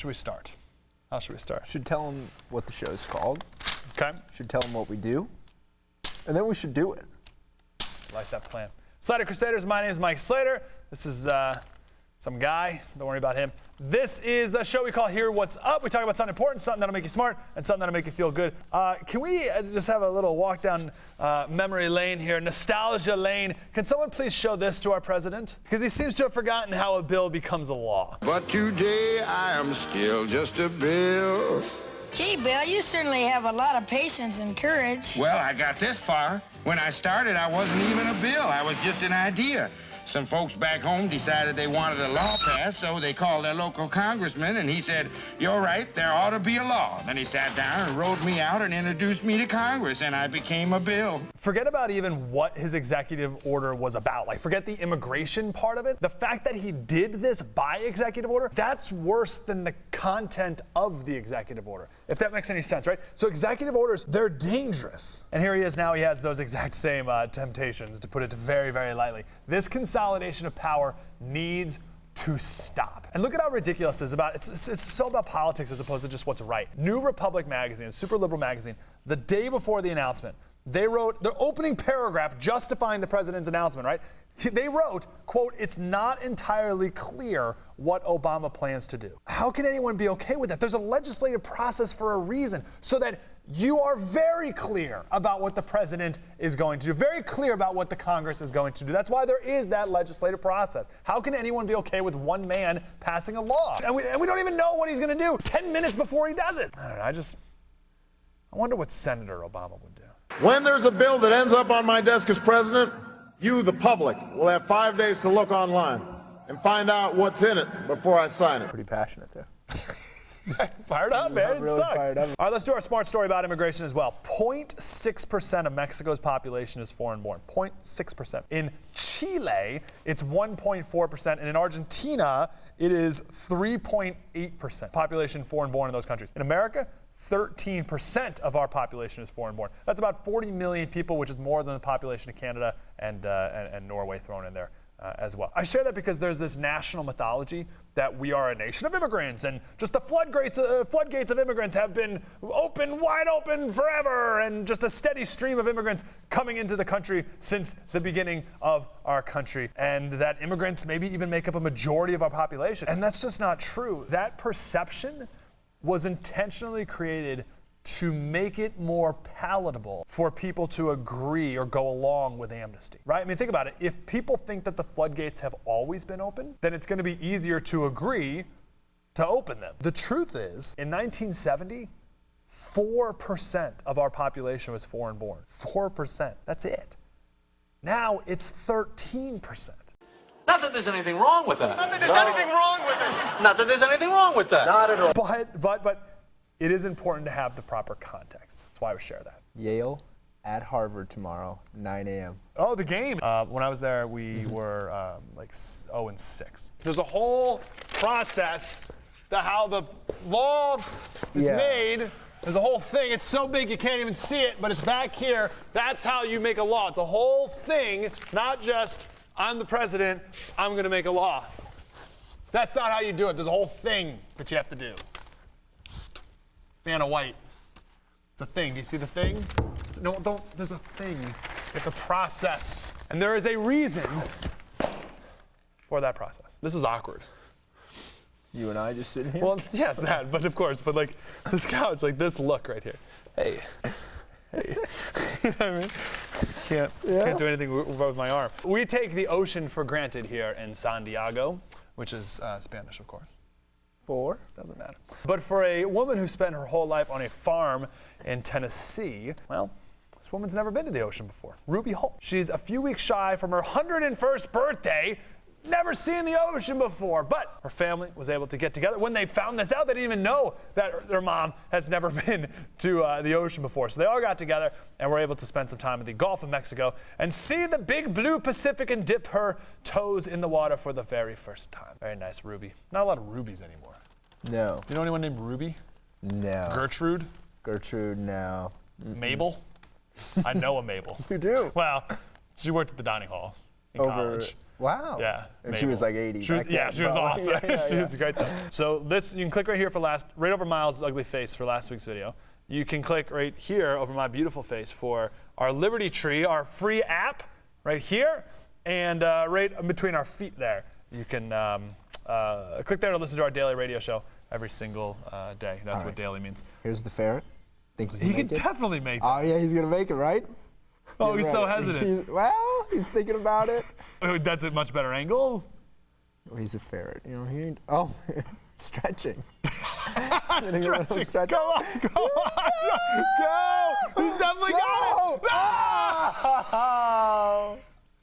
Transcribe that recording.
should we start? How should we start? Should tell them what the show's called. Okay. Should tell them what we do. And then we should do it. I like that plan. Slater Crusaders, my name is Mike Slater. This is some guy. Don't worry about him. This is a show we call Hear What's Up. We talk about something important, something that'll make you smart, and something that'll make you feel good. Can we just have a little walk down memory lane here, nostalgia lane? Can someone please show this to our president? Because he seems to have forgotten how a bill becomes a law. But today I am still just a bill. Gee, Bill, you certainly have a lot of patience and courage. Well, I got this far. When I started, I wasn't even a bill. I was just an idea. Some folks back home decided they wanted a law passed, so they called their local congressman, and he said, "You're right, there ought to be a law." Then he sat down and wrote me out and introduced me to Congress, and I became a bill. Forget about even what his executive order was about. Like, forget the immigration part of it. The fact that he did this by executive order, that's worse than the content of the executive order, if that makes any sense, right? So executive orders, they're dangerous. And here he is now, he has those exact same temptations, to put it very, very lightly. This consolidation of power needs to stop. And look at how ridiculous this is about. It's so about politics as opposed to just what's right. New Republic magazine, a super liberal magazine, the day before the announcement, they wrote their opening paragraph justifying the president's announcement, right? They wrote, quote, "It's not entirely clear what Obama plans to do." How can anyone be okay with that? There's a legislative process for a reason, so that you are very clear about what the president is going to do, very clear about what the Congress is going to do. That's why there is that legislative process. How can anyone be okay with one man passing a law? And we don't even know what he's going to do 10 minutes before he does it. I don't know, I wonder what Senator Obama would do. When there's a bill that ends up on my desk as president, you, the public, will have 5 days to look online and find out what's in it before I sign it. Pretty passionate there. Fired up, man. It really sucks. fired up. All right, let's do our smart story about immigration as well. 0.6% of Mexico's population is foreign-born. 0.6%. In Chile, it's 1.4%. And in Argentina, it is 3.8% population foreign-born in those countries. In America, 13% of our population is foreign-born. That's about 40 million people, which is more than the population of Canada and Norway thrown in there as well. I share that because there's this national mythology that we are a nation of immigrants, and just the floodgates of immigrants have been wide open forever, and just a steady stream of immigrants coming into the country since the beginning of our country, and that immigrants maybe even make up a majority of our population. And that's just not true. That perception was intentionally created to make it more palatable for people to agree or go along with amnesty, right? I mean, think about it. If people think that the floodgates have always been open, then it's going to be easier to agree to open them. The truth is, in 1970, 4% of our population was foreign-born. 4%. That's it. Now it's 13%. Not that there's anything wrong with that. Not that there's anything wrong with it. Not that there's anything wrong with that. Not at all. But it is important to have the proper context. That's why we share that. Yale at Harvard tomorrow, 9 a.m. Oh, the game. When I was there, we were like 0-6. There's a whole process to how the law is made. There's a whole thing. It's so big you can't even see it, but it's back here. That's how you make a law. It's a whole thing, not just I'm the president, I'm going to make a law. That's not how you do it. There's a whole thing that you have to do. Vanna White. It's a thing. Do you see the thing? No, don't. There's a thing. You have to process. And there is a reason for that process. This is awkward. You and I just sitting here? Well, yes, that, but of course, but like this couch, like this look right here. Hey. You know what I mean? Can't do anything with my arm. We take the ocean for granted here in San Diego, which is Spanish, of course. Doesn't matter. But for a woman who spent her whole life on a farm in Tennessee, well, this woman's never been to the ocean before. Ruby Holt. She's a few weeks shy from her 101st birthday, never seen the ocean before, but her family was able to get together. When they found this out, they didn't even know that their mom has never been to the ocean before. So they all got together and were able to spend some time in the Gulf of Mexico and see the big blue Pacific and dip her toes in the water for the very first time. Very nice, Ruby. Not a lot of Rubies anymore. No. Do you know anyone named Ruby? No. Gertrude? Gertrude, no. Mabel? I know a Mabel. You do? Well, she worked at the dining hall in college. Wow. Yeah. And she was like 80. She was, back yeah, then, she was probably. awesome. She was great though. So this, you can click right here for right over Miles' ugly face for last week's video. You can click right here over my beautiful face for our Liberty Tree, our free app right here, and right in between our feet there. You can click there to listen to our daily radio show every single day. That's what daily means. Here's the ferret. Think He can make it? definitely make that. Oh, yeah, he's going to make it, right? Oh, Get he's so ready. hesitant. He's thinking about it. Oh, that's a much better angle. Oh, he's a ferret. You know, stretching. Stretching. Come on, go on. Go. He's definitely got it. Oh!